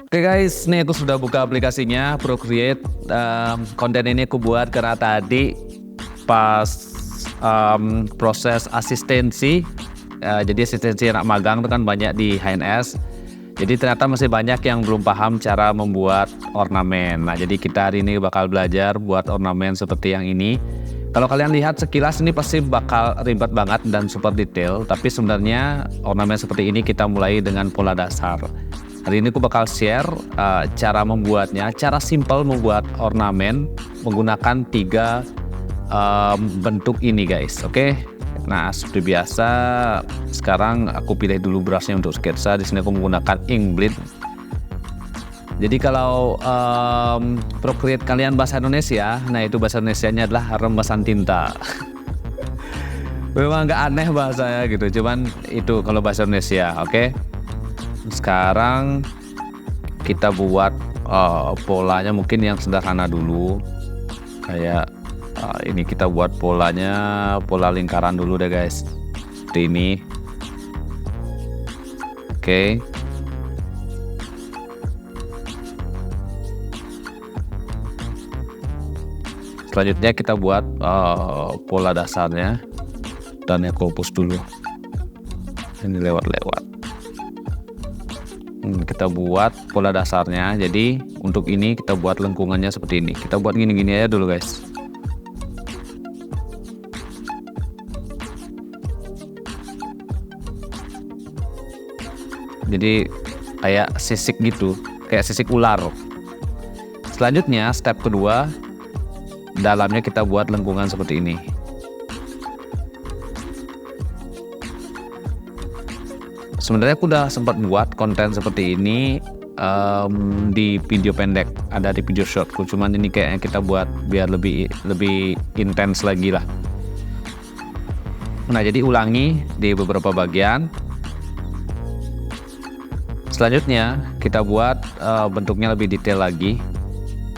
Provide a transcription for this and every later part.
Oke guys, nih aku sudah buka aplikasinya Procreate. Konten ini aku buat karena tadi pas proses asistensi, jadi asistensi anak magang itu kan banyak di HNS. Jadi ternyata masih banyak yang belum paham cara membuat ornamen. Nah, jadi kita hari ini bakal belajar buat ornamen seperti yang ini. Kalau kalian lihat sekilas ini pasti bakal ribet banget dan super detail, tapi sebenarnya ornamen seperti ini kita mulai dengan pola dasar. Hari ini aku bakal share cara membuatnya, cara simple membuat ornamen menggunakan 3 bentuk ini guys, oke? Nah, seperti biasa sekarang aku pilih dulu brushnya untuk sketsa. Di sini aku menggunakan Inkblend. Jadi kalau Procreate kalian bahasa Indonesia, nah itu bahasa Indonesianya adalah rembesan tinta. Memang nggak aneh bahasanya gitu, cuman itu kalau bahasa Indonesia, oke? Sekarang kita buat polanya mungkin yang sederhana dulu, kayak ini kita buat polanya, pola lingkaran dulu deh guys, seperti ini. Oke. Selanjutnya kita buat pola dasarnya, dan aku hapus dulu ini lewat-lewat. Kita buat pola dasarnya. Jadi untuk ini kita buat lengkungannya seperti ini. Kita buat gini-gini aja dulu guys. Jadi kayak sisik gitu, kayak sisik ular. Selanjutnya step kedua, dalamnya kita buat lengkungan seperti ini. Sebenarnya aku udah sempat buat konten seperti ini di video pendek, ada di video shortku, cuman ini kayaknya kita buat biar lebih intens lagi lah. Nah, jadi ulangi di beberapa bagian. Selanjutnya kita buat bentuknya lebih detail lagi.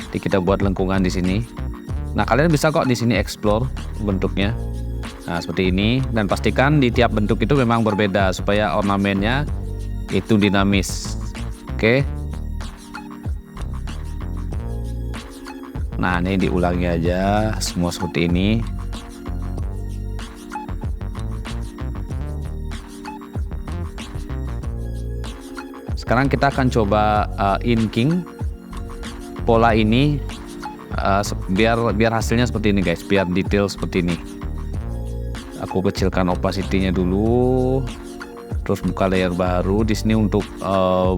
Jadi kita buat lengkungan di sini. Nah, kalian bisa kok di sini explore bentuknya. Nah, seperti ini, dan pastikan di tiap bentuk itu memang berbeda supaya ornamennya itu dinamis. Oke. Nah, ini diulangi aja semua seperti ini. Sekarang kita akan coba inking pola ini biar hasilnya seperti ini guys, biar detail seperti ini. Aku kecilkan opacity-nya dulu, terus buka layer baru. Di sini untuk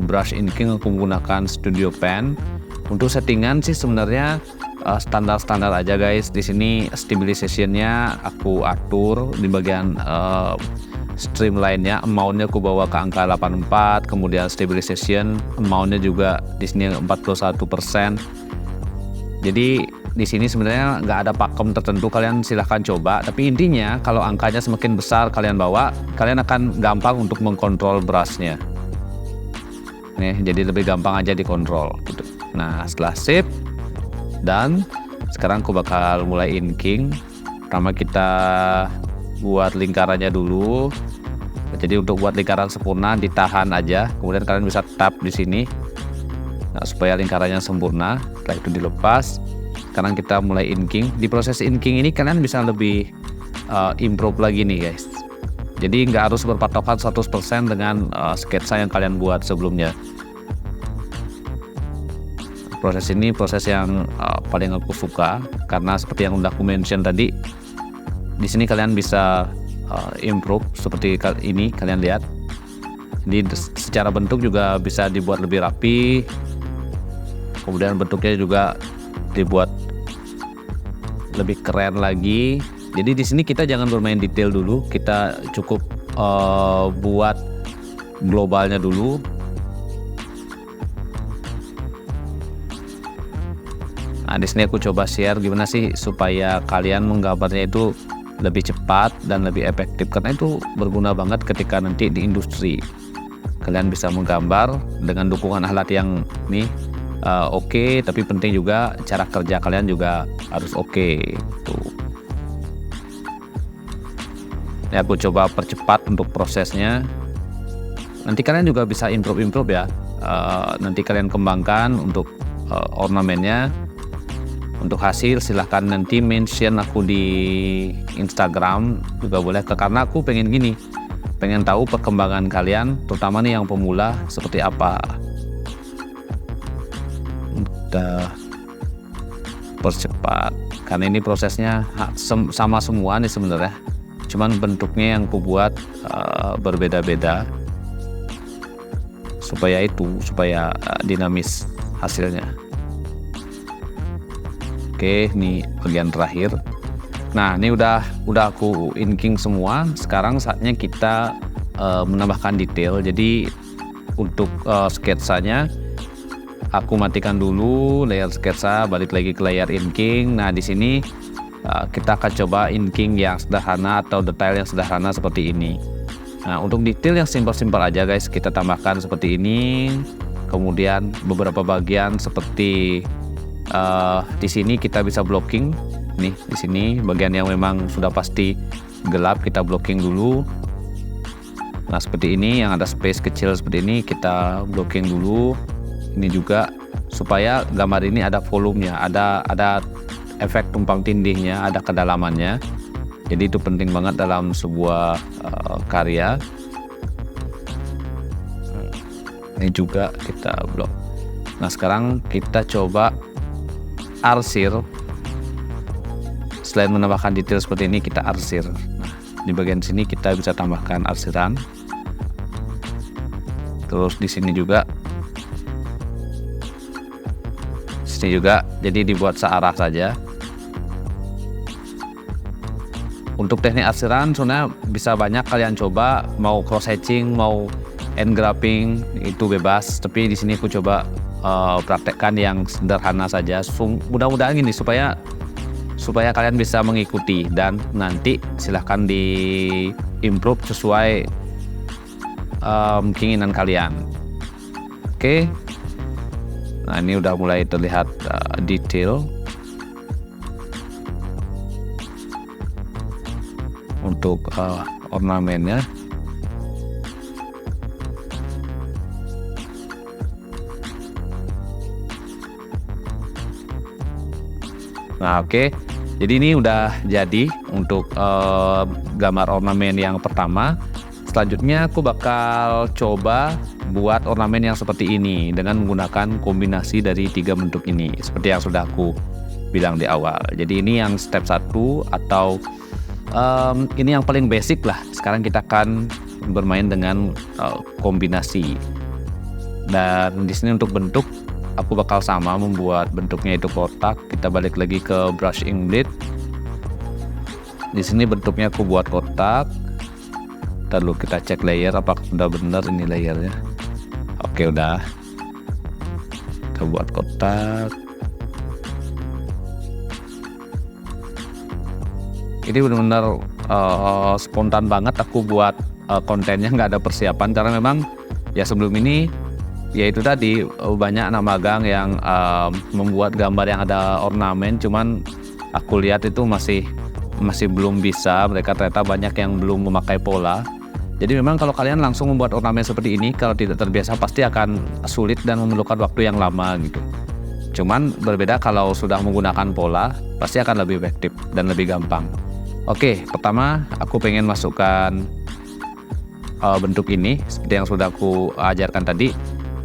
brush inking aku menggunakan Studio Pen. Untuk settingan sih sebenarnya standar-standar aja guys. Di sini stabilization-nya aku atur di bagian streamline-nya, amount-nya aku bawa ke angka 84, kemudian stabilization amount-nya juga di sini 41%. Jadi di sini sebenarnya nggak ada pakem tertentu, kalian silahkan coba. Tapi intinya kalau angkanya semakin besar kalian bawa, kalian akan gampang untuk mengkontrol brushnya. Nih, jadi lebih gampang aja dikontrol gitu. Nah, setelah save, dan sekarang aku bakal mulai inking. Pertama kita buat lingkarannya dulu. Jadi untuk buat lingkaran sempurna ditahan aja, kemudian kalian bisa tap di sini. Nah, supaya lingkarannya sempurna. Setelah itu dilepas. Sekarang kita mulai inking. Di proses inking ini kalian bisa lebih improve lagi nih guys. Jadi nggak harus berpatokan 100% dengan sketsa yang kalian buat sebelumnya. Proses ini proses yang paling aku suka, karena seperti yang udah aku mention tadi, di sini kalian bisa improve seperti ini, kalian lihat. Jadi secara bentuk juga bisa dibuat lebih rapi. Kemudian bentuknya juga dibuat lebih keren lagi. Jadi di sini kita jangan bermain detail dulu, kita cukup buat globalnya dulu. Nah, di sini aku coba share gimana sih supaya kalian menggambarnya itu lebih cepat dan lebih efektif, karena itu berguna banget ketika nanti di industri kalian bisa menggambar dengan dukungan alat yang nih oke, tapi penting juga cara kerja kalian juga harus oke. Tuh. Ini aku coba percepat untuk prosesnya. Nanti kalian juga bisa improve ya. nanti kalian kembangkan untuk ornamennya. Untuk hasil silahkan nanti mention aku di Instagram juga boleh, karena aku pengen gini, pengen tahu perkembangan kalian, terutama nih yang pemula seperti apa. Udah percepat karena ini prosesnya sama semua nih sebenarnya, cuman bentuknya yang aku buat berbeda-beda supaya dinamis hasilnya. Oke, ini bagian terakhir. Nah, ini udah aku inking semua. Sekarang saatnya kita menambahkan detail. Jadi untuk sketsanya aku matikan dulu layer sketsa, balik lagi ke layer inking. Nah, di sini kita akan coba inking yang sederhana atau detail yang sederhana seperti ini. Nah, untuk detail yang simpel-simpel aja guys, kita tambahkan seperti ini. Kemudian beberapa bagian seperti di sini kita bisa blocking. Nih di sini bagian yang memang sudah pasti gelap kita blocking dulu. Nah seperti ini yang ada space kecil seperti ini kita blocking dulu. Ini juga supaya gambar ini ada volumenya, ada efek tumpang tindihnya, ada kedalamannya. Jadi itu penting banget dalam sebuah karya. Ini juga kita block. Nah sekarang kita coba arsir. Selain menambahkan detail seperti ini, kita arsir. Nah, di bagian sini kita bisa tambahkan arsiran. Terus di sini juga. Sini juga. Jadi dibuat searah saja. Untuk teknik arsiran sebenarnya bisa banyak kalian coba, mau cross hatching, mau end grabbing itu bebas. Tapi di sini aku coba praktekkan yang sederhana saja. Mudah-mudahan gini supaya kalian bisa mengikuti dan nanti silahkan di improve sesuai keinginan kalian. Oke. Nah ini udah mulai terlihat detail untuk ornamennya. Nah oke, jadi ini udah jadi untuk gambar ornamen yang pertama. Selanjutnya aku bakal coba buat ornamen yang seperti ini dengan menggunakan kombinasi dari 3 bentuk ini, seperti yang sudah aku bilang di awal. Jadi ini yang step 1 atau ini yang paling basic lah. Sekarang kita akan bermain dengan kombinasi. Dan di sini untuk bentuk aku bakal sama membuat bentuknya itu kotak. Kita balik lagi ke brushing blade. Di sini bentuknya aku buat kotak. Lalu kita cek layer apakah sudah benar ini layernya. Oke udah. Kita buat kotak. Ini benar-benar spontan banget aku buat kontennya, nggak ada persiapan karena memang ya sebelum ini ya itu tadi banyak anak magang yang membuat gambar yang ada ornamen, cuman aku lihat itu masih belum bisa. Mereka ternyata banyak yang belum memakai pola. Jadi memang kalau kalian langsung membuat ornamen seperti ini, kalau tidak terbiasa pasti akan sulit dan memerlukan waktu yang lama gitu. Cuman berbeda kalau sudah menggunakan pola, pasti akan lebih efektif dan lebih gampang. Oke, pertama aku pengen masukkan bentuk ini seperti yang sudah aku ajarkan tadi.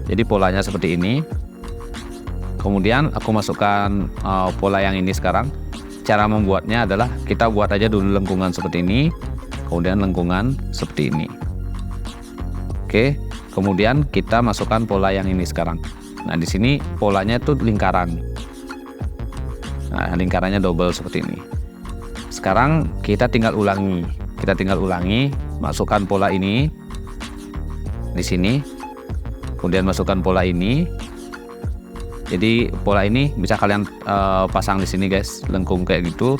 Jadi polanya seperti ini. Kemudian aku masukkan pola yang ini sekarang. Cara membuatnya adalah kita buat aja dulu lengkungan seperti ini, kemudian lengkungan seperti ini. Oke, kemudian kita masukkan pola yang ini sekarang. Nah, di sini polanya itu lingkaran. Nah, lingkarannya double seperti ini. Sekarang kita tinggal ulangi. Masukkan pola ini di sini. Kemudian masukkan pola ini. Jadi pola ini bisa kalian pasang di sini guys, lengkung kayak gitu.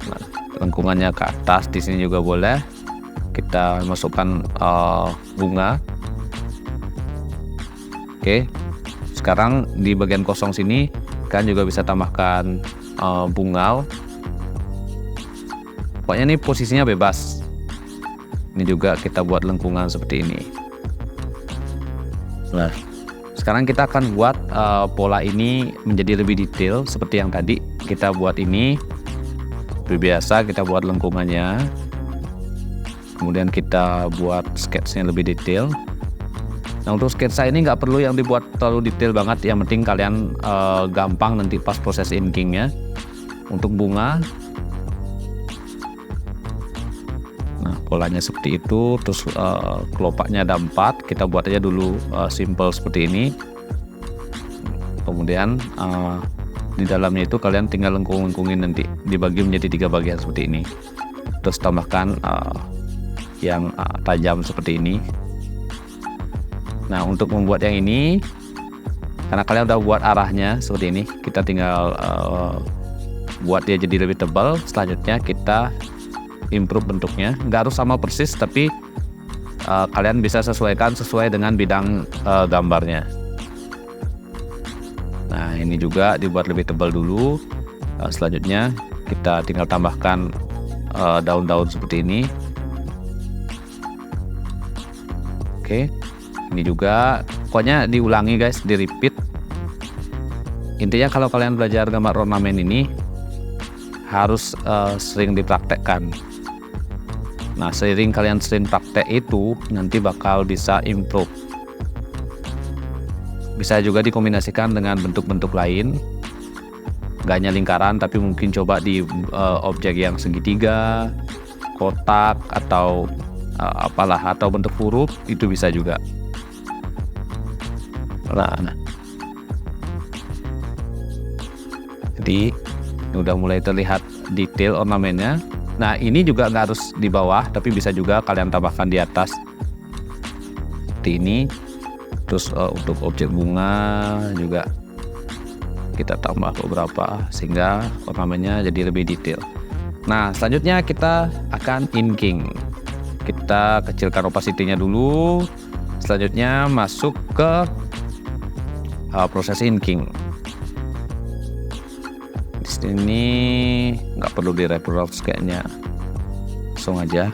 Nah, lengkungannya ke atas, di sini juga boleh. Kita masukkan bunga. Oke. Sekarang di bagian kosong sini kalian juga bisa tambahkan bunga. Pokoknya ini posisinya bebas. Ini juga kita buat lengkungan seperti ini. Nah, sekarang kita akan buat pola ini menjadi lebih detail seperti yang tadi kita buat ini. Seperti biasa kita buat lengkungannya, kemudian kita buat sketsnya lebih detail. Nah, untuk sketsa ini nggak perlu yang dibuat terlalu detail banget, yang penting kalian gampang nanti pas proses inkingnya. Untuk bunga, nah polanya seperti itu, terus kelopaknya ada 4, kita buat aja dulu simple seperti ini. Kemudian di dalamnya itu kalian tinggal lengkung-lengkungin, nanti dibagi menjadi 3 bagian seperti ini. Terus tambahkan yang tajam seperti ini. Nah, untuk membuat yang ini, karena kalian udah buat arahnya seperti ini, kita tinggal buat dia jadi lebih tebal. Selanjutnya kita improve bentuknya, nggak harus sama persis, tapi kalian bisa sesuaikan sesuai dengan bidang gambarnya. Nah, ini juga dibuat lebih tebal dulu. Selanjutnya kita tinggal tambahkan daun-daun seperti ini. Oke, ini juga pokoknya diulangi guys, di repeat. Intinya kalau kalian belajar gambar ornamen ini harus sering dipraktekkan. Nah, seiring kalian sering praktek itu nanti bakal bisa improve. Bisa juga dikombinasikan dengan bentuk-bentuk lain, gak hanya lingkaran, tapi mungkin coba di objek yang segitiga, kotak, atau apalah, atau bentuk huruf, itu bisa juga. Nah, jadi udah mulai terlihat detail ornamennya. Nah, ini juga nggak harus di bawah, tapi bisa juga kalian tambahkan di atas seperti ini. Terus untuk objek bunga juga kita tambah beberapa sehingga ornamennya jadi lebih detail. Nah, selanjutnya kita akan inking. Kita kecilkan opacity-nya dulu. Selanjutnya masuk ke proses inking. Di sini nggak perlu di-reproduce kayaknya, langsung aja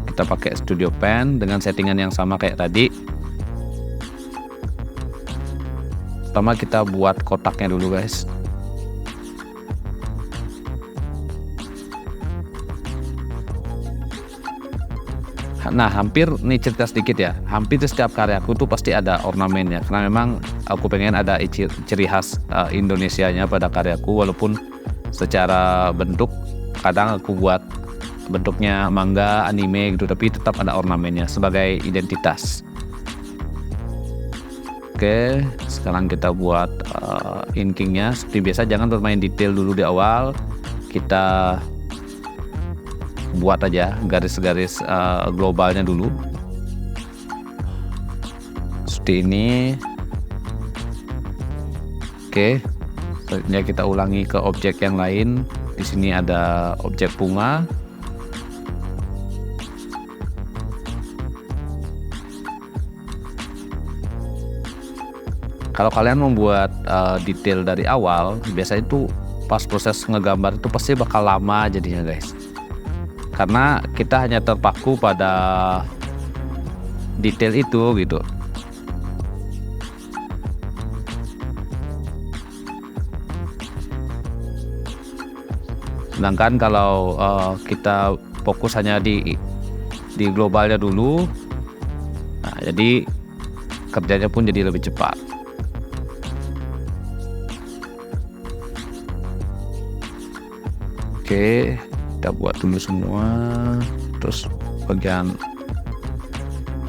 kita pakai Studio Pen dengan settingan yang sama kayak tadi. Pertama kita buat kotaknya dulu guys. Nah, hampir nih cerita sedikit ya, hampir di setiap karyaku tuh pasti ada ornamennya, karena memang aku pengen ada ciri khas Indonesianya pada karyaku. Walaupun secara bentuk kadang aku buat bentuknya manga, anime gitu, tapi tetap ada ornamennya sebagai identitas. Oke, sekarang kita buat inkingnya. Seperti biasa, jangan bermain detail dulu di awal. Kita buat aja garis-garis globalnya dulu seperti ini. Oke, selanjutnya kita ulangi ke objek yang lain. Di sini ada objek bunga. Kalau kalian membuat detail dari awal, biasanya itu pas proses ngegambar itu pasti bakal lama jadinya guys, karena kita hanya terpaku pada detail itu gitu. Sedangkan kalau kita fokus hanya di globalnya dulu, nah jadi kerjanya pun jadi lebih cepat. Oke, kita buat dulu semua. Terus bagian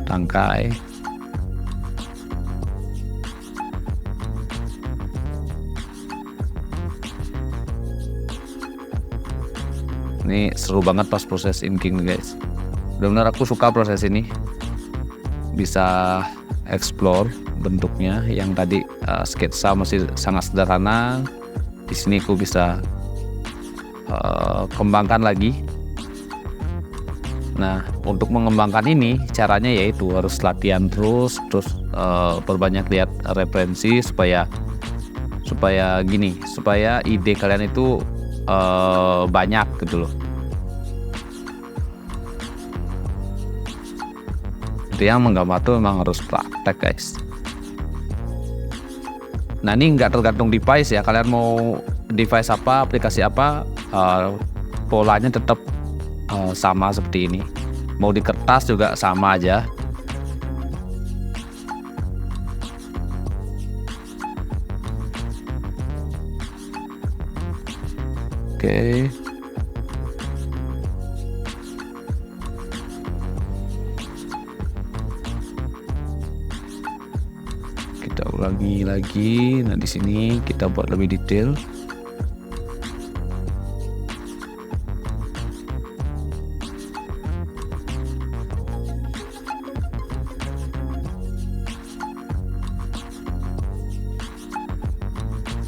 tangkai. Ini seru banget pas proses inking guys. Benar-benar aku suka proses ini. Bisa explore bentuknya. Yang tadi sketsa masih sangat sederhana. Di sini aku bisa kembangkan lagi. Nah, untuk mengembangkan ini caranya yaitu harus latihan terus perbanyak lihat referensi supaya ide kalian itu banyak gitu loh. Itu yang menggambar tuh memang harus praktek guys. Nah ini nggak tergantung device ya, kalian mau device apa, aplikasi apa, polanya tetap sama seperti ini. Mau di kertas juga sama aja. Oke. Kita ulangi lagi. Nah, di sini kita buat lebih detail.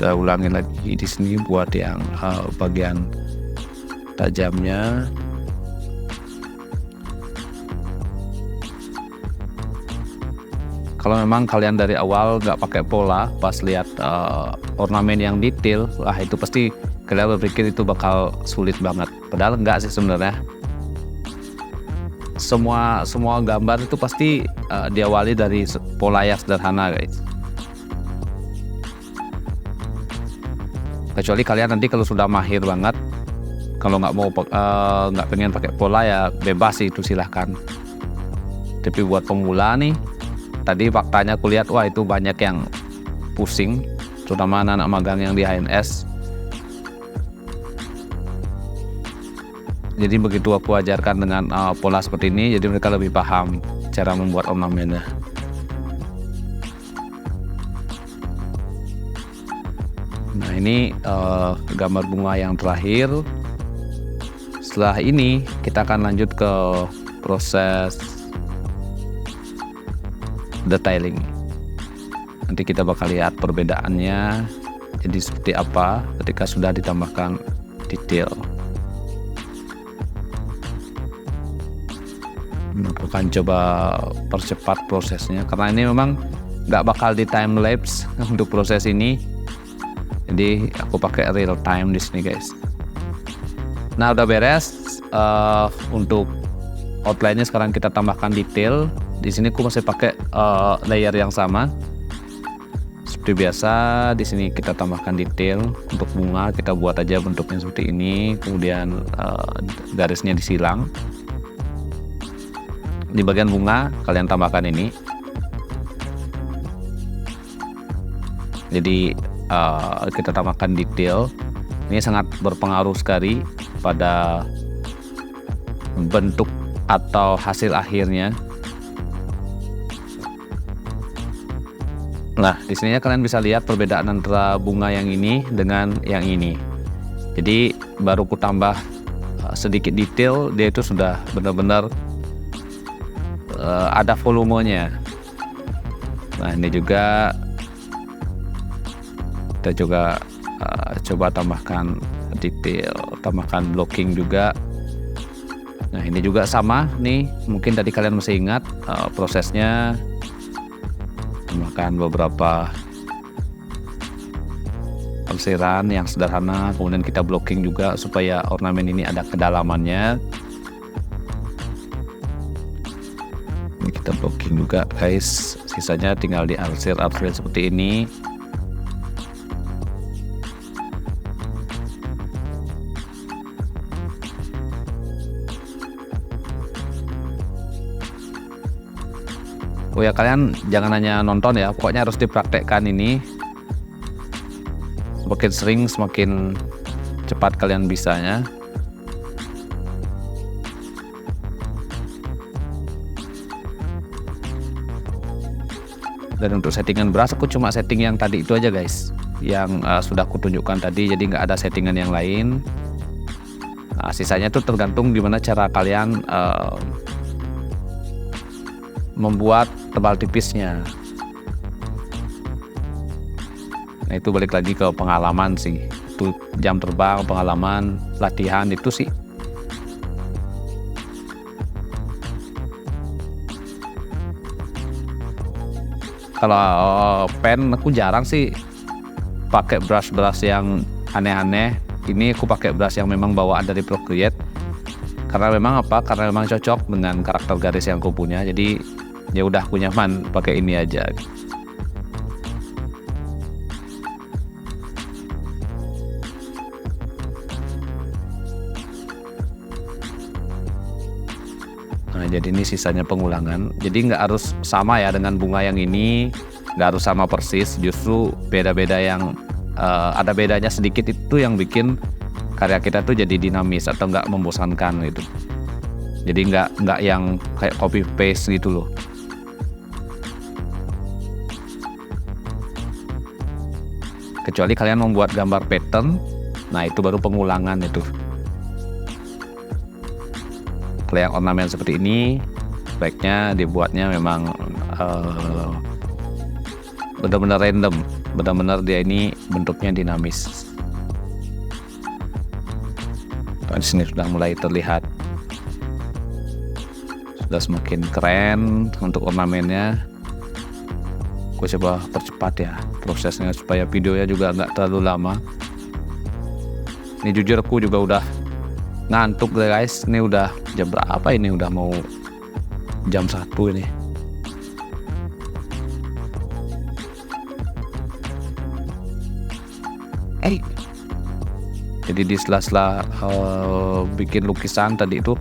Kita ulangi lagi di sini buat yang bagian tajamnya. Kalau memang kalian dari awal nggak pakai pola, pas lihat ornamen yang detail, itu pasti kalian berpikir itu bakal sulit banget. Padahal enggak sih sebenarnya. Semua gambar itu pasti diawali dari pola yang sederhana, guys. Kecuali kalian nanti kalau sudah mahir banget, kalau nggak pengen pakai pola ya bebas sih, itu silahkan. Tapi buat pemula nih, tadi faktanya aku lihat itu banyak yang pusing, terutama anak-anak magang yang di HNS. Jadi begitu aku ajarkan dengan pola seperti ini, jadi mereka lebih paham cara membuat ornamennya. Nah ini gambar bunga yang terakhir. Setelah ini kita akan lanjut ke proses detailing. Nanti kita bakal lihat perbedaannya jadi seperti apa ketika sudah ditambahkan detail. Aku akan coba percepat prosesnya karena ini memang nggak bakal di time lapse untuk proses ini. Jadi aku pakai real time di sini, guys. Nah udah beres. Untuk outline-nya sekarang kita tambahkan detail. Di sini aku masih pakai layer yang sama. Seperti biasa, di sini kita tambahkan detail. Untuk bunga kita buat aja bentuknya seperti ini. Kemudian garisnya disilang. Di bagian bunga kalian tambahkan ini. Jadi kita tambahkan detail. Ini sangat berpengaruh sekali pada bentuk atau hasil akhirnya. Nah, di sininya kalian bisa lihat perbedaan antara bunga yang ini dengan yang ini. Jadi baru ku tambah sedikit detail, dia itu sudah benar-benar ada volumenya. Nah, ini juga kita juga coba tambahkan detail, tambahkan blocking juga. Nah ini juga sama nih, mungkin tadi kalian masih ingat prosesnya. Tambahkan beberapa arsiran yang sederhana, kemudian kita blocking juga supaya ornamen ini ada kedalamannya. Ini kita blocking juga, guys. Sisanya tinggal diarsir seperti ini. Oh ya, kalian jangan hanya nonton ya, pokoknya harus dipraktekkan ini. Semakin sering semakin cepat kalian bisanya. Dan untuk settingan brush aku cuma setting yang tadi itu aja, guys, yang sudah aku tunjukkan tadi, jadi nggak ada settingan yang lain. Nah, sisanya itu tergantung gimana cara kalian membuat tebal tipisnya. Nah itu balik lagi ke pengalaman sih, itu jam terbang, pengalaman, latihan itu sih. Kalau pen aku jarang sih pakai brush yang aneh-aneh. Ini aku pakai brush yang memang bawaan dari Procreate. Karena memang Karena memang cocok dengan karakter garis yang aku punya. Jadi ya udah, aku nyaman pakai ini aja. jadi ini sisanya pengulangan. Jadi nggak harus sama ya dengan bunga yang ini, nggak harus sama persis. Justru beda-beda yang ada bedanya sedikit itu yang bikin karya kita tuh jadi dinamis atau nggak membosankan gitu. Jadi nggak yang kayak copy paste gitu loh. Kecuali kalian membuat gambar pattern, nah itu baru pengulangan itu. Kalau yang ornamen seperti ini, baiknya dibuatnya memang benar-benar random, benar-benar dia ini bentuknya dinamis. Di sini sudah mulai terlihat, sudah semakin keren untuk ornamennya. Aku coba percepat ya prosesnya supaya videonya juga nggak terlalu lama. Ini jujur aku juga udah ngantuk deh guys. Ini udah jam berapa ini? Udah mau jam 1 ini. Jadi di sela-sela bikin lukisan tadi itu,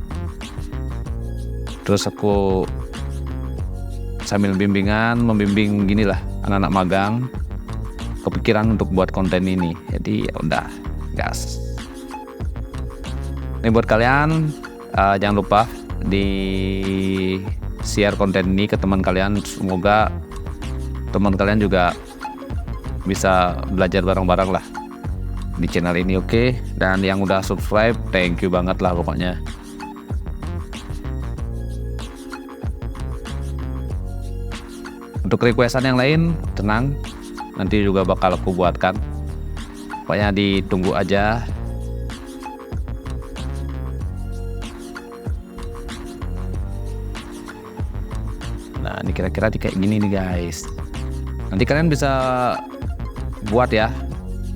terus aku sambil membimbing gini lah anak-anak magang, kepikiran untuk buat konten ini. Jadi ya udah gas. Ini buat kalian, jangan lupa di share konten ini ke teman kalian. Semoga teman kalian juga bisa belajar bareng-bareng lah di channel ini, oke? Dan yang udah subscribe, thank you banget lah pokoknya. Untuk requestan yang lain, tenang, nanti juga bakal aku buatkan. Pokoknya ditunggu aja. Nah, ini kira-kira kayak gini nih guys. Nanti kalian bisa buat ya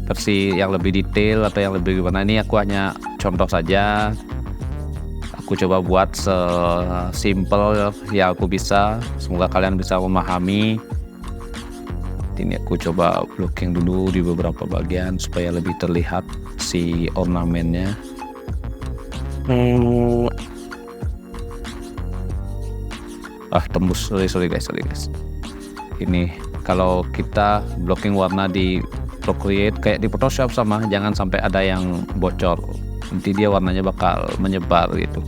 versi yang lebih detail atau yang lebih gimana. Ini aku hanya contoh saja. Aku coba buat sesimpel yang aku bisa. Semoga kalian bisa memahami. Ini aku coba blocking dulu di beberapa bagian supaya lebih terlihat si ornamennya. Tembus, sorry guys. Ini kalau kita blocking warna di Procreate kayak di Photoshop sama, jangan sampai ada yang bocor, nanti dia warnanya bakal menyebar gitu.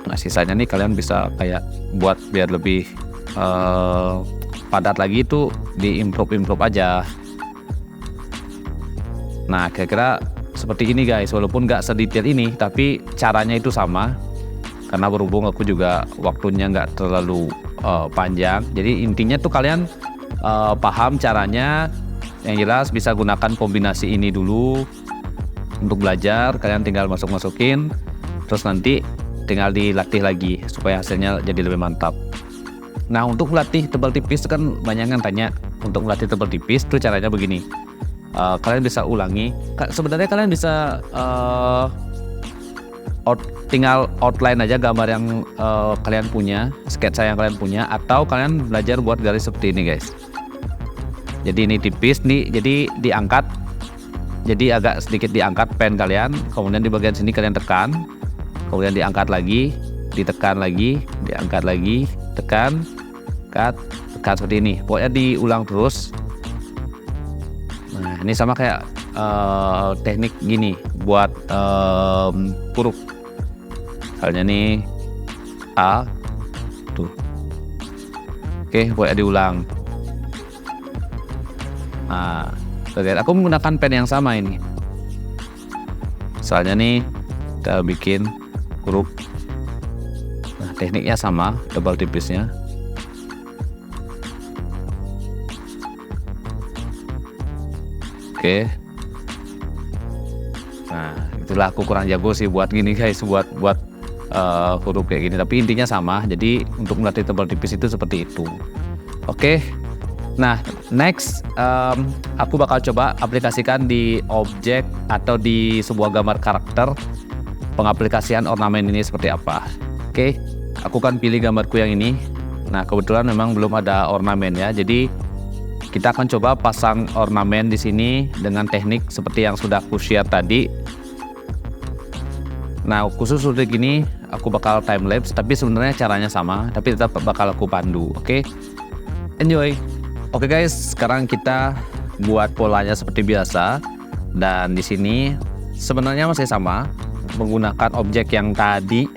Nah sisanya nih kalian bisa kayak buat biar lebih padat lagi, itu di improve aja. Nah kira-kira seperti ini guys, walaupun nggak sedetail ini tapi caranya itu sama, karena berhubung aku juga waktunya nggak terlalu panjang. Jadi intinya tuh kalian paham caranya. Yang jelas bisa gunakan kombinasi ini dulu untuk belajar. Kalian tinggal masukin, terus nanti tinggal dilatih lagi supaya hasilnya jadi lebih mantap. Nah untuk melatih tebal tipis kan banyak yang tanya, untuk melatih tebal tipis tuh caranya begini. Kalian bisa ulangi. Sebenarnya kalian bisa tinggal outline aja gambar yang kalian punya, sketsa yang kalian punya, atau kalian belajar buat garis seperti ini guys. Jadi ini tipis nih, jadi diangkat, jadi agak sedikit diangkat pen kalian, kemudian di bagian sini kalian tekan, kemudian diangkat lagi, ditekan lagi, diangkat lagi, tekan, tekan seperti ini. Pokoknya diulang terus. Nah ini sama kayak teknik gini buat huruf. Misalnya nih A tuh. Oke, pokoknya diulang. Nah, lihat aku menggunakan pen yang sama ini. Misalnya nih kita bikin huruf. Nah, tekniknya sama, tebal tipisnya. Oke. Nah, itulah aku kurang jago sih buat gini guys, buat huruf kayak gini. Tapi intinya sama. Jadi untuk melatih tebal tipis itu seperti itu. Oke. Nah, next aku bakal coba aplikasikan di objek atau di sebuah gambar karakter. Pengaplikasian ornamen ini seperti apa. Oke, aku kan pilih gambarku yang ini. Nah, kebetulan memang belum ada ornamen ya. Jadi kita akan coba pasang ornamen di sini dengan teknik seperti yang sudah aku share tadi. Nah khusus untuk gini aku bakal time lapse, tapi sebenarnya caranya sama, tapi tetap bakal aku pandu. Oke, enjoy. Oke guys, sekarang kita buat polanya seperti biasa, dan di sini sebenarnya masih sama menggunakan objek yang tadi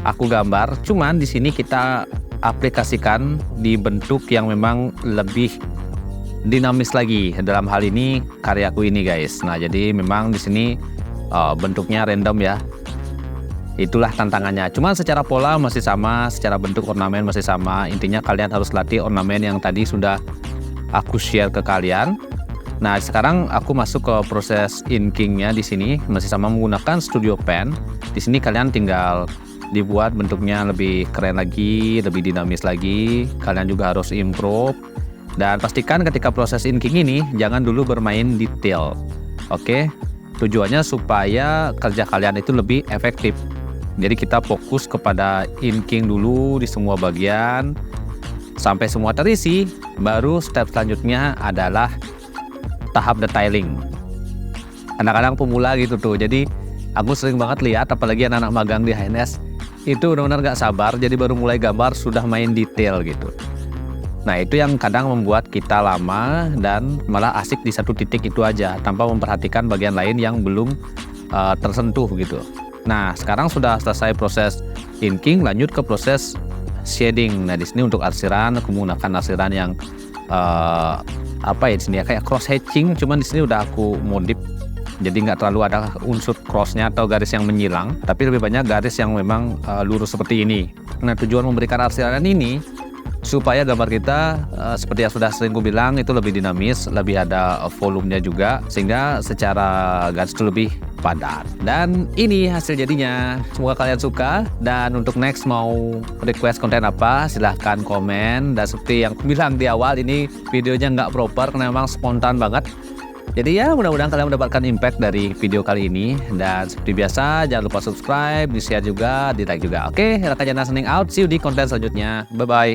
aku gambar, cuman di sini kita aplikasikan di bentuk yang memang lebih dinamis lagi. Dalam hal ini karyaku ini guys. Nah jadi memang di sini bentuknya random ya. Itulah tantangannya. Cuman secara pola masih sama, secara bentuk ornamen masih sama. Intinya kalian harus latih ornamen yang tadi sudah aku share ke kalian. Nah sekarang aku masuk ke proses inkingnya. Di sini masih sama menggunakan Studio Pen. Di sini kalian tinggal dibuat bentuknya lebih keren lagi, lebih dinamis lagi. Kalian juga harus improve. Dan pastikan ketika proses inking ini jangan dulu bermain detail. Oke, tujuannya supaya kerja kalian itu lebih efektif. Jadi kita fokus kepada inking dulu di semua bagian sampai semua terisi. Baru step selanjutnya adalah tahap detailing. Kadang-kadang pemula gitu tuh. Jadi aku sering banget lihat apalagi anak-anak magang di HNS itu benar-benar gak sabar. Jadi baru mulai gambar sudah main detail gitu. Nah itu yang kadang membuat kita lama dan malah asik di satu titik itu aja tanpa memperhatikan bagian lain yang belum tersentuh gitu. Nah sekarang sudah selesai proses inking, lanjut ke proses shading. Nah di sini untuk arsiran aku menggunakan arsiran yang apa ya di sini ya, kayak cross hatching, cuman di sini udah aku modif. Jadi nggak terlalu ada unsur crossnya atau garis yang menyilang, tapi lebih banyak garis yang memang lurus seperti ini. Nah tujuan memberikan arsiran ini supaya gambar kita seperti yang sudah sering gue bilang itu lebih dinamis, lebih ada volumenya juga, sehingga secara garis itu lebih padat. Dan ini hasil jadinya, semoga kalian suka. Dan untuk next mau request konten apa silahkan komen. Dan seperti yang aku bilang di awal, ini videonya nggak proper karena memang spontan banget. Jadi ya mudah-mudahan kalian mendapatkan impact dari video kali ini. Dan seperti biasa jangan lupa subscribe, di share juga, di like juga. Oke, Raka Jana signing out, see you di konten selanjutnya, bye bye.